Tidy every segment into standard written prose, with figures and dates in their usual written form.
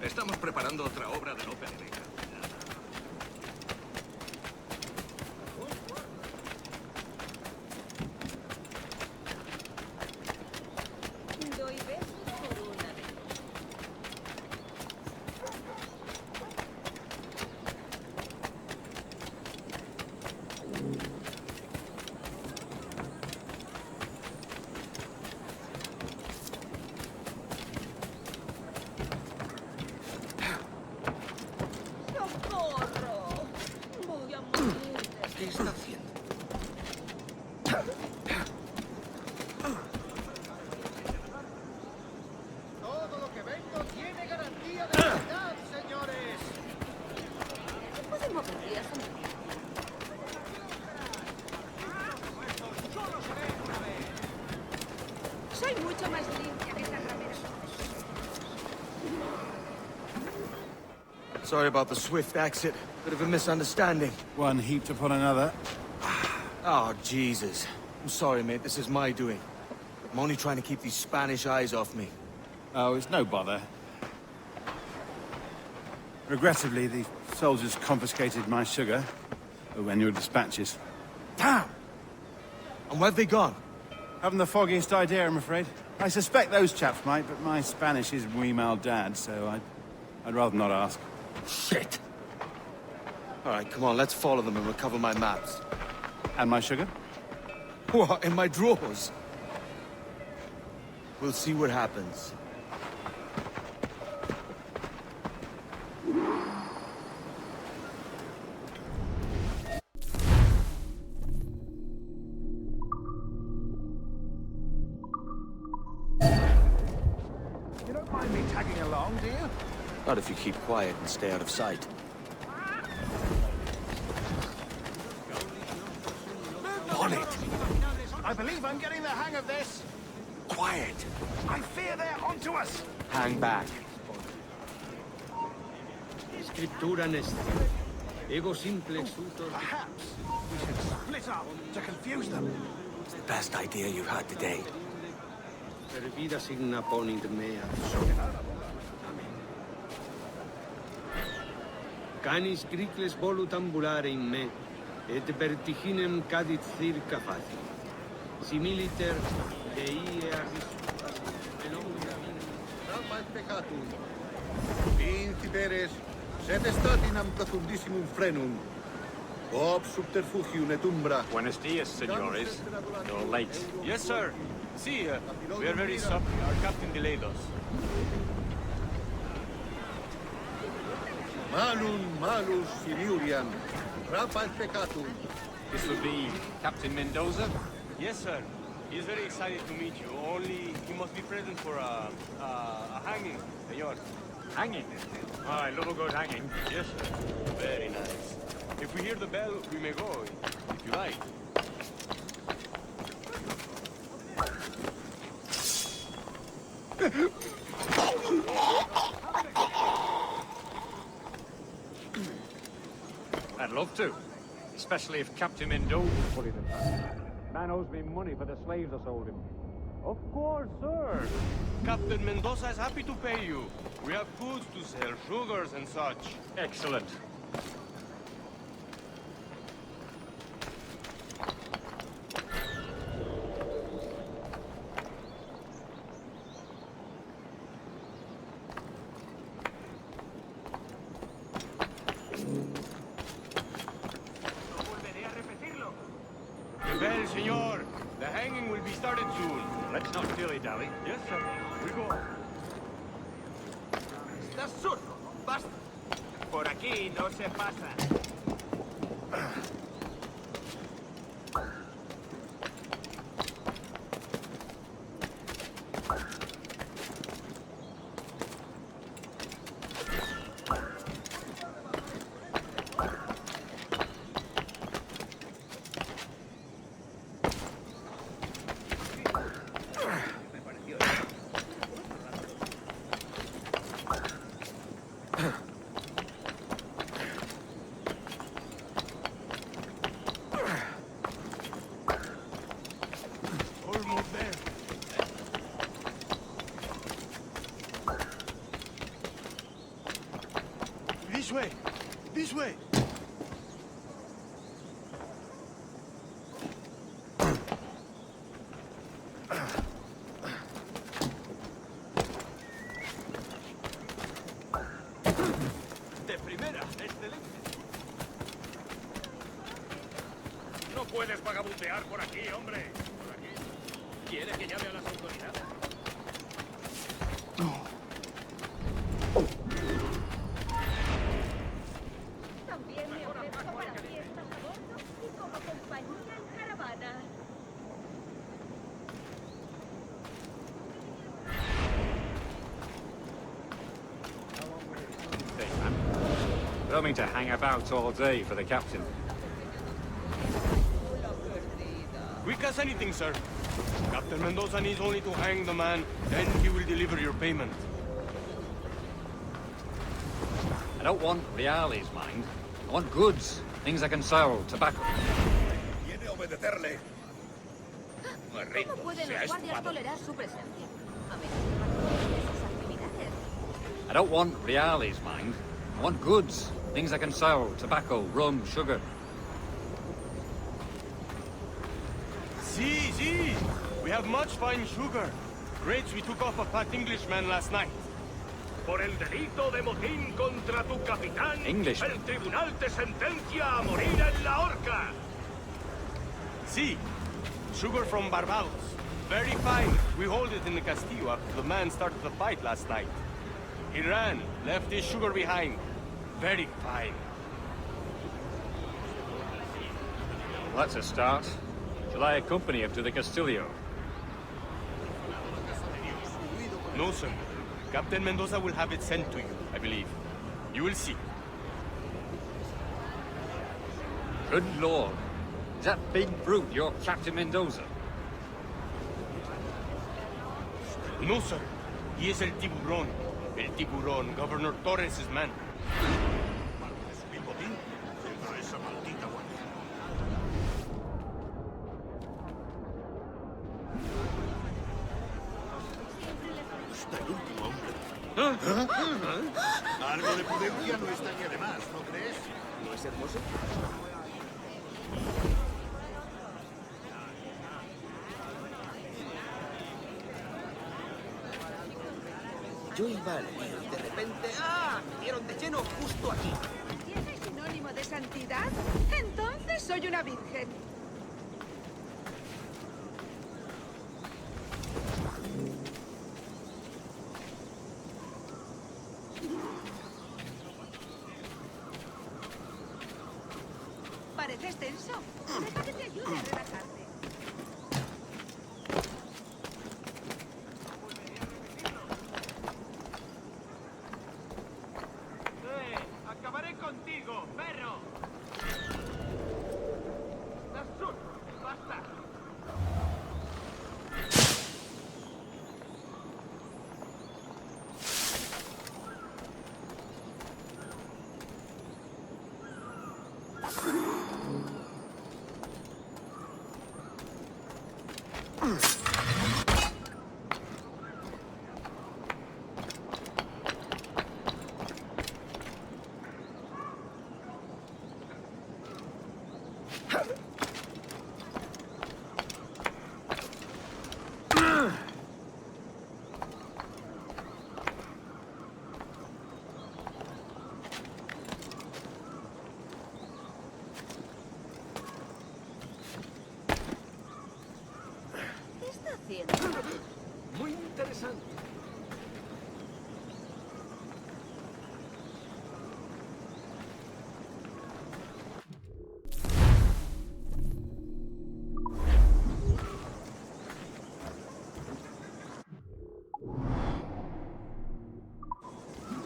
Estamos preparando otra obra de Lope de Vega. Doy besos por una de ¡Socorro! Voy a morir. ¿Qué está haciendo? Todo lo que vendo tiene garantía de calidad, señores. ¿Podemos ver eso? Soy mucho más limpia que esta ramera. Sorry about the swift exit. Bit of a misunderstanding. One heaped upon another. Oh, Jesus. I'm sorry, mate. This is my doing. I'm only trying to keep these Spanish eyes off me. Oh, it's no bother. Regrettably, the soldiers confiscated my sugar when your dispatches. Damn! And where have they gone? Haven't the foggiest idea, I'm afraid. I suspect those chaps might, but my Spanish is muy mal dad, so I'd rather not ask. Shit! All right, come on. Let's follow them and recover my maps. And my sugar? What? In my drawers? We'll see what happens. You don't mind me tagging along, do you? Not if you keep quiet and stay out of sight. On it! I believe I'm getting the hang of this. Quiet! I fear they're onto us. Hang back. Scriptura nesci. Ego simple exultor. Perhaps we should split up to confuse them. It's the best idea you've had today. Per vida signa ponit mea sopra. Canis cricles volut ambulare in me, et vertiginem cadit circa faci. Similiter Dei agis Rapa et peccatum. Inciperes, sed statinam profundissimum frenum. Ob subterfugium et umbra. Buenos dias, senores. You're late. Yes, sir. See, we are very sorry. Our captain delayed us. Malum malus siriuriam. Rapa et peccatum. This would be Captain Mendoza? Yes, sir. He's very excited to meet you. Only he must be present for a hanging, senor. Hanging? Oh, I love a good hanging. Yes, sir. Very nice. If we hear the bell, we may go, if you like. I'd love to. Especially if Captain Mendoza put it in that. Man owes me money for the slaves I sold him. Of course, sir. Captain Mendoza is happy to pay you. We have goods to sell, sugars and such. Excellent. The bell, senor. The hanging will be started soon. Let's not dilly-dally. Yes, sir. We go. Estás surdo. Basta. Por aquí no se pasa. This way! This way! De primera, excelente. No puedes vagabundear por aquí, hombre. Por aquí. ¿Quiere que llame a las autoridades? También me ofrezco para fiestas a bordo y como compañía en caravana. Thing, man. Don't mean to hang about all day for the captain. Quick as anything, sir. Captain Mendoza needs only to hang the man, then he will deliver your payment. I don't want reales, mind. I want goods. Things I can sell, tobacco. Viene a obedecerle. ¿Cómo pueden los guardias tolerar su presencia? A menos que patrocinen esas actividades. I don't want reales, mind. I want goods. Things I can sell, tobacco, rum, sugar. See. We have much fine sugar. Grapes we took off a fat Englishman last night. Por el delito de motín contra tu capitán, English. el tribunal te sentencia a morir en la horca. See, sugar from Barbados. Very fine. We hold it in the Castillo after the man started the fight last night. He ran, left his sugar behind. Very fine. Well, that's a start. Shall I accompany him to the Castillo? No, sir. Captain Mendoza will have it sent to you, I believe. You will see. Good lord. Is that big brute your Captain Mendoza? No, sir. He is El Tiburón. El Tiburón, Governor Torres' man. ¿El botín? Dentro de esa maldita guardia. Hasta el último hombre. Algo de prudencia no estaría de más, ¿no crees? ¿No es hermoso? Yo iba al lío y de repente... ¡Ah! Me dieron de lleno justo aquí. ¿Tienes sinónimo de santidad? Entonces soy una virgen. ¿Pareces tenso? Deja que te ayude a relajarte. ¡Acabaré contigo, perro! ¡Basta! ¿Qué está haciendo? Muy interesante.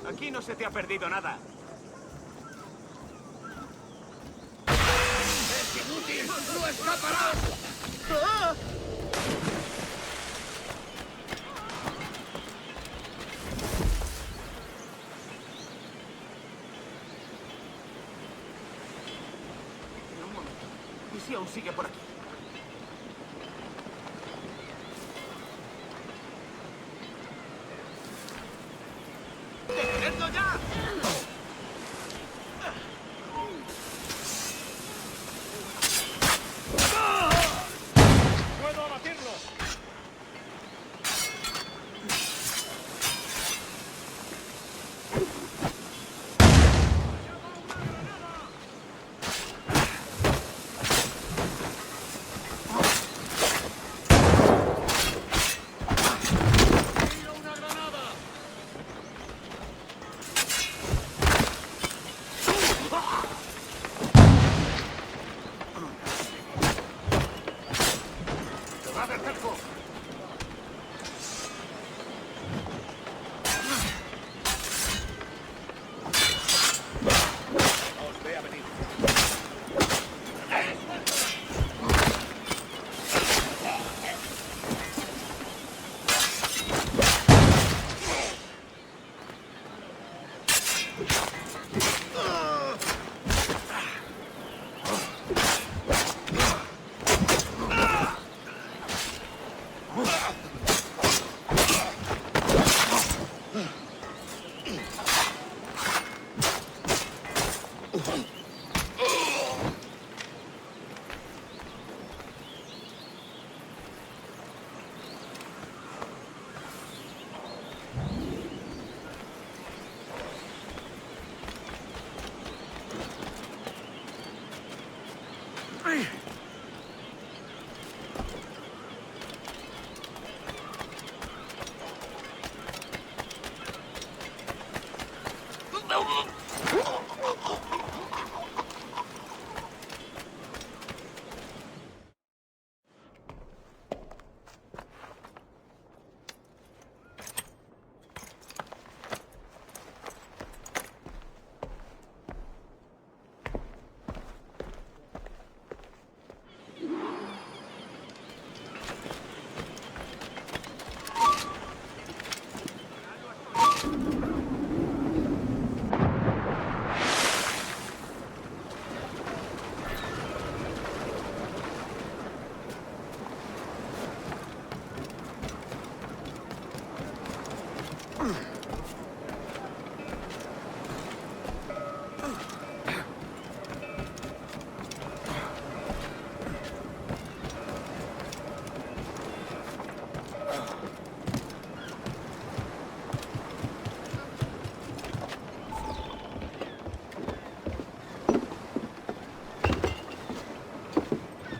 Aquí no se te ha perdido nada. ¡Es inútil! ¡No escaparás! Un momento. ¿Y si aún sigue por aquí? ¡Detenedlo ya!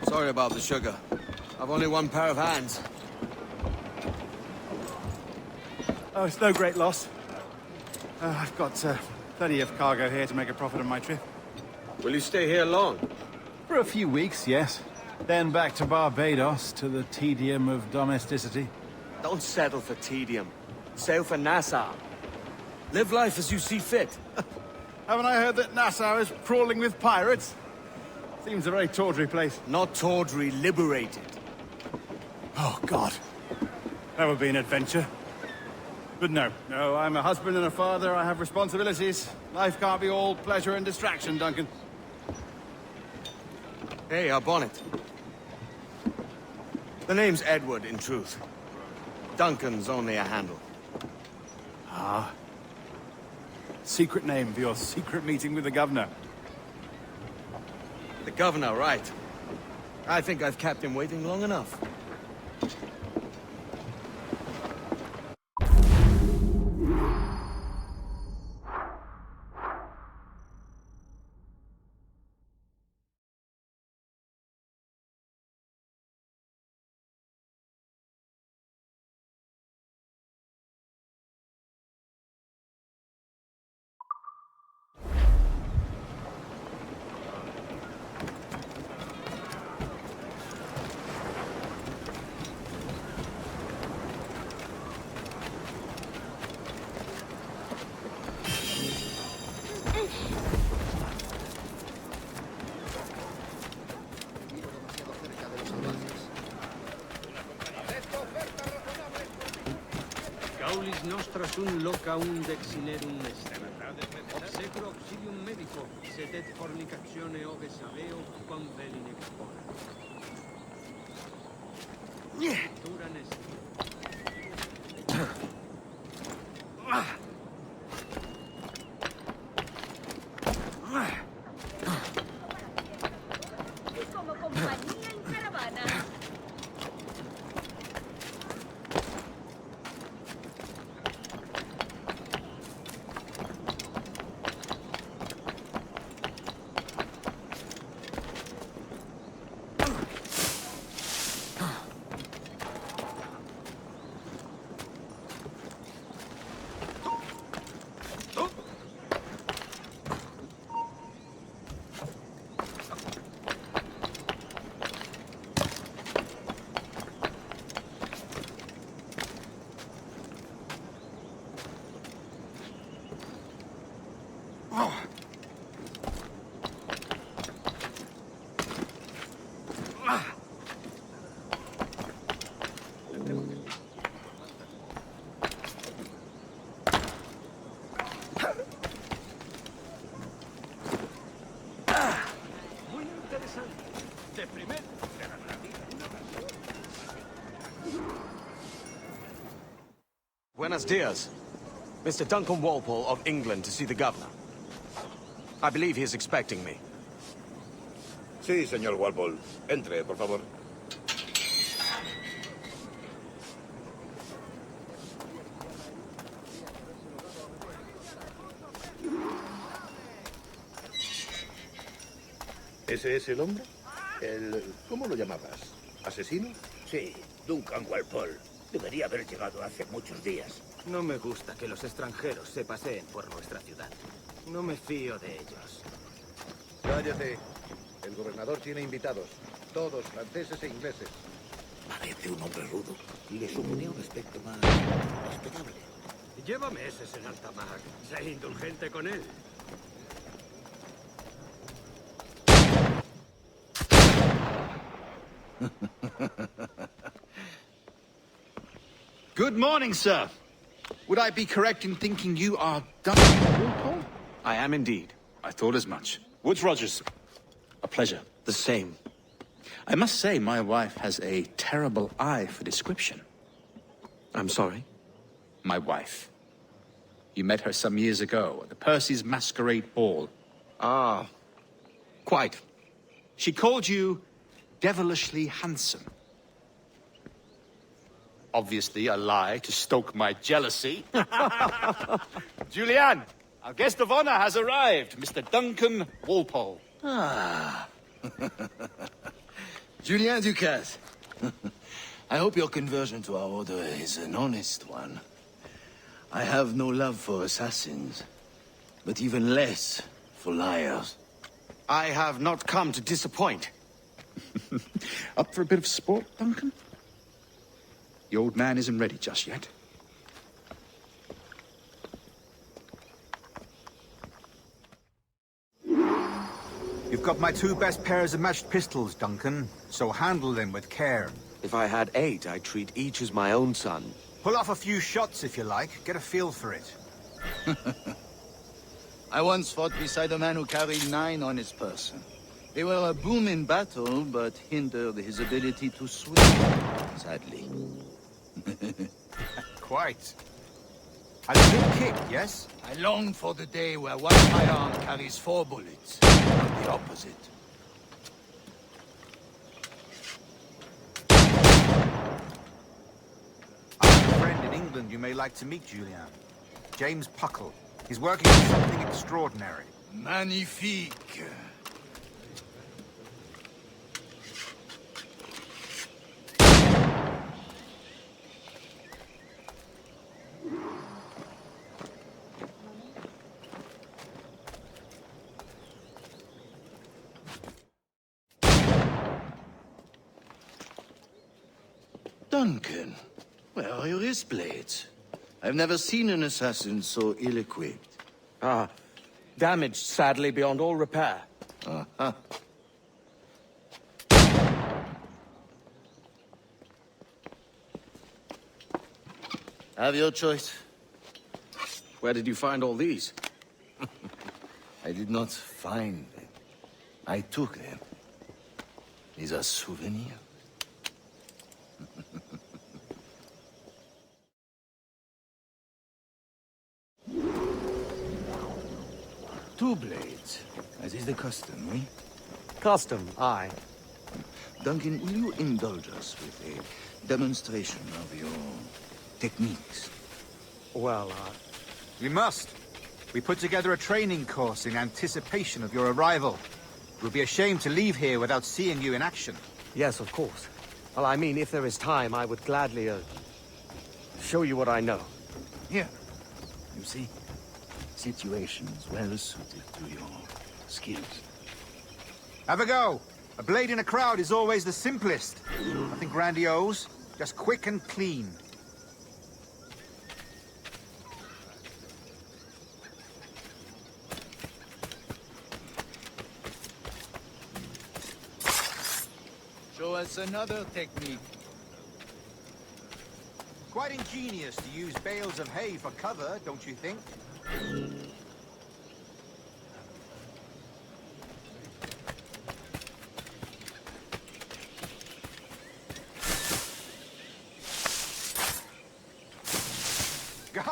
Sorry about the sugar. I've only one pair of hands. Oh, it's no great loss. I've got plenty of cargo here to make a profit on my trip. Will you stay here long? For a few weeks, yes. Then back to Barbados, to the tedium of domesticity. Don't settle for tedium. Sail for Nassau. Live life as you see fit. Haven't I heard that Nassau is crawling with pirates? Seems a very tawdry place. Not tawdry, liberated. Oh, God. That would be an adventure. But no, I'm a husband and a father. I have responsibilities. Life can't be all pleasure and distraction, Duncan. Hey, our bonnet. The name's Edward, in truth. Duncan's only a handle. Ah. Secret name for your secret meeting with the governor. The governor, right. I think I've kept him waiting long enough. Gaulis nostra sunt loca unde exinerum est. Obsecro auxilium medico, sed et fornicatione ove saveo, quam velin expora. Dura nest. Y como compañía en caravana. Buenos dias. Mr. Duncan Walpole of England to see the governor. I believe he is expecting me. Sí, señor Walpole. Entre, por favor. ¿Ese es el hombre? ¿Cómo lo llamabas? ¿Asesino? Sí, Duncan Walpole. Debería haber llegado hace muchos días. No me gusta que los extranjeros se paseen por nuestra ciudad. No me fío de ellos. Cállate. El gobernador tiene invitados. Todos franceses e ingleses. Parece un hombre rudo. Le suponía un aspecto más respetable. Lleva meses en alta mar. Sé indulgente con él. Good morning, sir. Would I be correct in thinking you are Duncan Walpole? I am indeed. I thought as much. Woods Rogers. A pleasure. The same. I must say, my wife has a terrible eye for description. I'm sorry? My wife. You met her some years ago at the Percy's Masquerade Ball. Ah, quite. She called you devilishly handsome. Obviously a lie to stoke my jealousy. Julianne, our guest of honor has arrived, Mr. Duncan Walpole. Ah. Julien Ducasse. I hope your conversion to our order is an honest one. I have no love for assassins, but even less for liars. I have not come to disappoint. Up for a bit of sport, Duncan? The old man isn't ready just yet. You've got my 2 best pairs of matched pistols, Duncan, so handle them with care. If I had 8, I'd treat each as my own son. Pull off a few shots if you like. Get a feel for it. I once fought beside a man who carried 9 on his person. They were a boom in battle, but hindered his ability to swim, sadly. Quite. A good kick, yes? I long for the day where one firearm carries 4 bullets, not the opposite. I have a friend in England you may like to meet, Julian. James Puckle. He's working on something extraordinary. Magnifique. Duncan, where are your wrist blades? I've never seen an assassin so ill-equipped. Ah, damaged, sadly, beyond all repair. Uh-huh. Have your choice. Where did you find all these? I did not find them. I took them. These are souvenirs. 2 blades, as is the custom, eh? Custom, aye. Duncan, will you indulge us with a demonstration of your techniques? Well, We must. We put together a training course in anticipation of your arrival. It would be a shame to leave here without seeing you in action. yes, of course. Well, I mean, if there is time, I would gladly, show you what I know. Here, you see, situations well suited to your skills. Have a go. A blade in a crowd is always the simplest. Nothing grandiose, just quick and clean. Show us another technique. Quite ingenious to use bales of hay for cover, don't you think?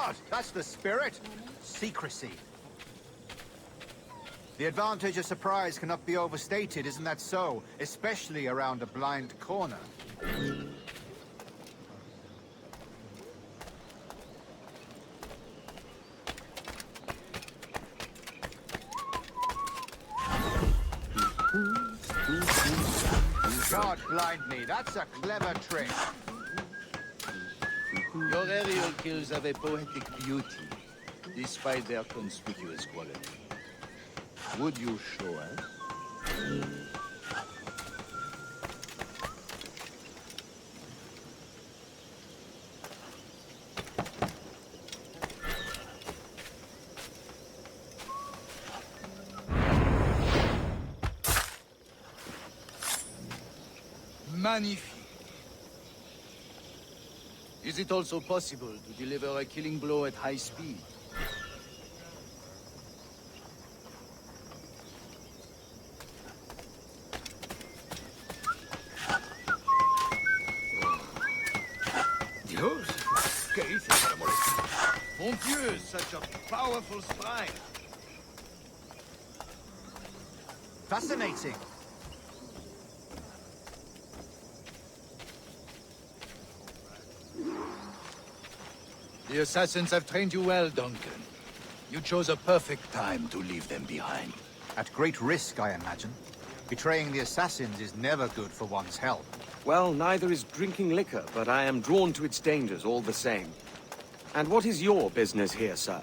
God, that's the spirit. Secrecy. The advantage of surprise cannot be overstated, isn't that so? Especially around a blind corner. God blind me, that's a clever trick. Your aerial kills have a poetic beauty, despite their conspicuous quality. Would you show us? Magnifique. Is it also possible to deliver a killing blow at high speed? Dios, ¿qué hice para molestar? Mon Dieu, such a powerful strike. Fascinating. The assassins have trained you well, Duncan. You chose a perfect time to leave them behind. At great risk, I imagine. Betraying the assassins is never good for one's health. Well, neither is drinking liquor, but I am drawn to its dangers all the same. And what is your business here, sir?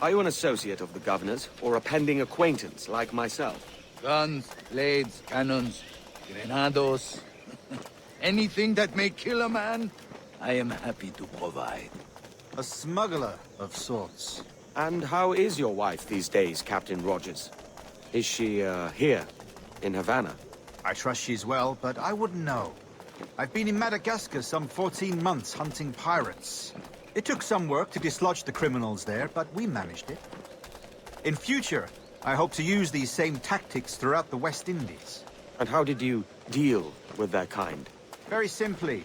Are you an associate of the governor's, or a pending acquaintance like myself? Guns, blades, cannons, grenados. Anything that may kill a man, I am happy to provide. A smuggler of sorts. And how is your wife these days, Captain Rogers? Is she, here, in Havana? I trust she's well, but I wouldn't know. I've been in Madagascar some 14 months hunting pirates. It took some work to dislodge the criminals there, but we managed it. In future, I hope to use these same tactics throughout the West Indies. And how did you deal with their kind? Very simply.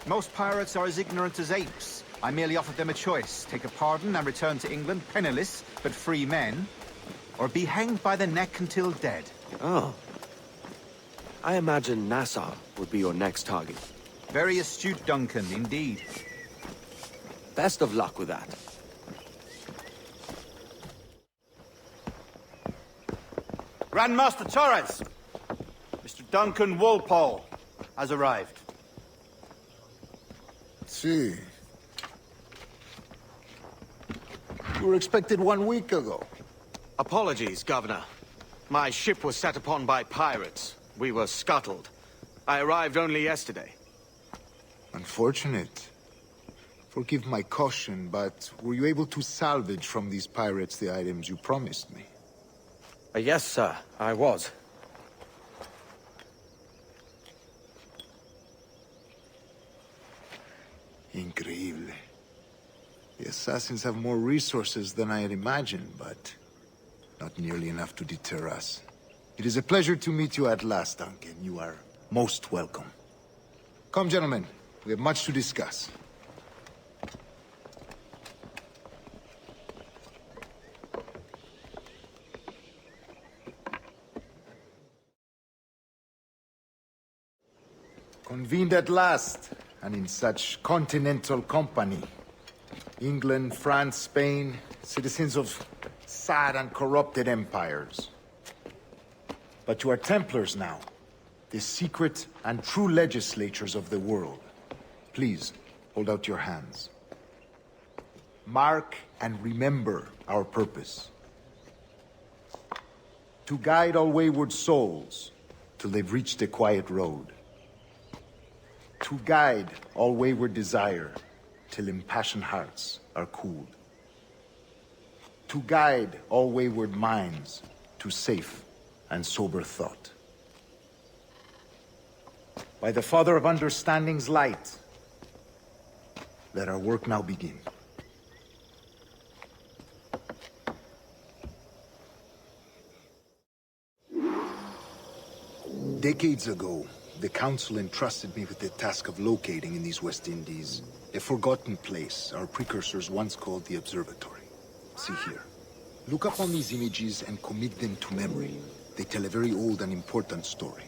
Most pirates are as ignorant as apes. I merely offered them a choice. Take a pardon and return to England penniless, but free men. Or be hanged by the neck until dead. Oh. I imagine Nassau would be your next target. Very astute, Duncan, indeed. Best of luck with that. Grandmaster Torres! Mr. Duncan Walpole has arrived. Sí. You were expected 1 week ago. Apologies, Governor. My ship was set upon by pirates. We were scuttled. I arrived only yesterday. Unfortunate. Forgive my caution, but were you able to salvage from these pirates the items you promised me? Yes, sir, I was. Increíble. The assassins have more resources than I had imagined, but not nearly enough to deter us. It is a pleasure to meet you at last, Duncan. You are most welcome. Come, gentlemen. We have much to discuss. Convened at last, and in such continental company. England, France, Spain, citizens of sad and corrupted empires. But you are Templars now, the secret and true legislators of the world. Please, hold out your hands. Mark and remember our purpose. To guide all wayward souls till they've reached a quiet road. To guide all wayward desire till impassioned hearts are cooled. To guide all wayward minds to safe and sober thought. By the Father of Understanding's light, let our work now begin. Decades ago, The Council entrusted me with the task of locating in these West Indies a forgotten place our precursors once called the Observatory. See here. Look up on these images and commit them to memory. They tell a very old and important story.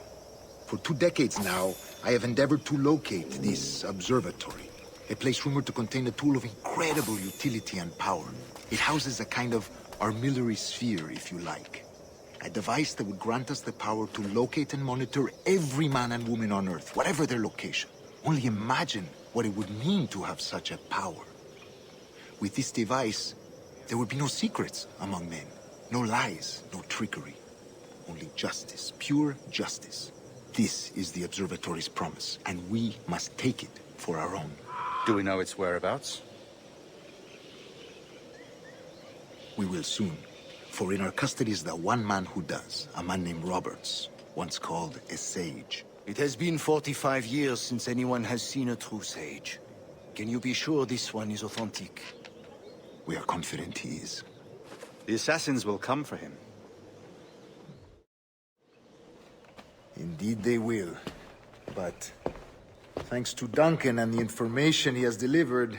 For 2 decades now, I have endeavored to locate this observatory, a place rumored to contain a tool of incredible utility and power. It houses a kind of armillary sphere, if you like. A device that would grant us the power to locate and monitor every man and woman on Earth, whatever their location. Only imagine what it would mean to have such a power. With this device, there would be no secrets among men, no lies, no trickery. Only justice, pure justice. This is the Observatory's promise, and we must take it for our own. Do we know its whereabouts? We will soon. For in our custody is the one man who does, a man named Roberts, once called a sage. It has been 45 years since anyone has seen a true sage. Can you be sure this one is authentic? We are confident he is. The assassins will come for him. Indeed they will. But thanks to Duncan and the information he has delivered,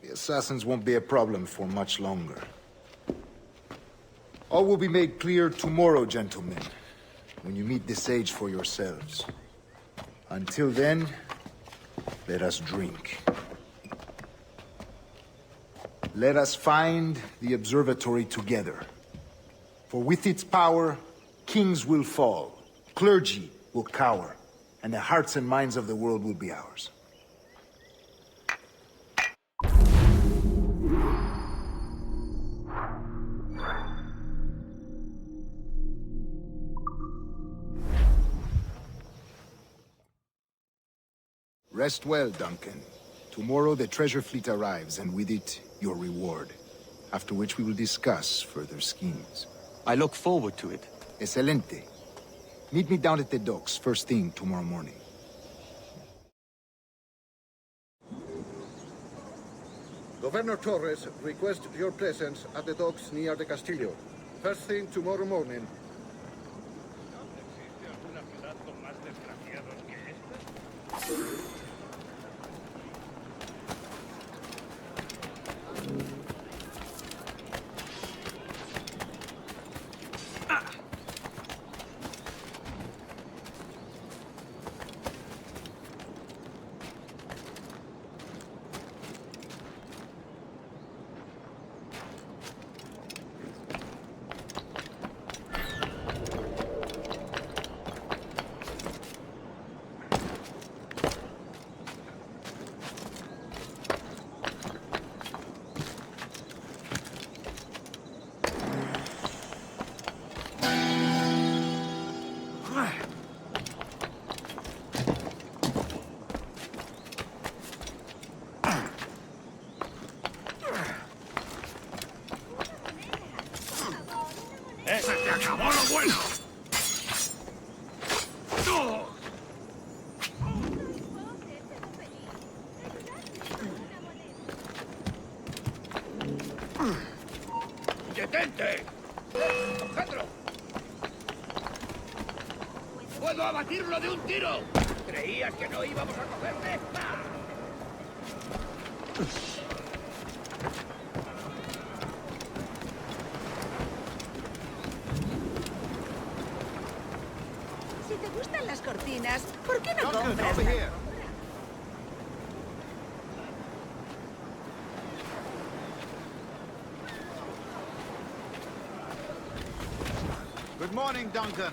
the assassins won't be a problem for much longer. All will be made clear tomorrow, gentlemen, when you meet the sage for yourselves. Until then, let us drink. Let us find the observatory together. For with its power, kings will fall, clergy will cower, and the hearts and minds of the world will be ours. Rest well, Duncan. Tomorrow the treasure fleet arrives, and with it, your reward. After which we will discuss further schemes. I look forward to it. Excelente. Meet me down at the docks first thing tomorrow morning. Governor Torres requests your presence at the docks near the Castillo. First thing tomorrow morning. ¡Se te acabó lo bueno! ¡Detente! ¡Cogedlo! ¡Puedo abatirlo de un tiro! ¿Creías que no íbamos a cogerle? Si te gustan las cortinas, ¿por qué no Duncan, compras? over here. Good morning, Duncan.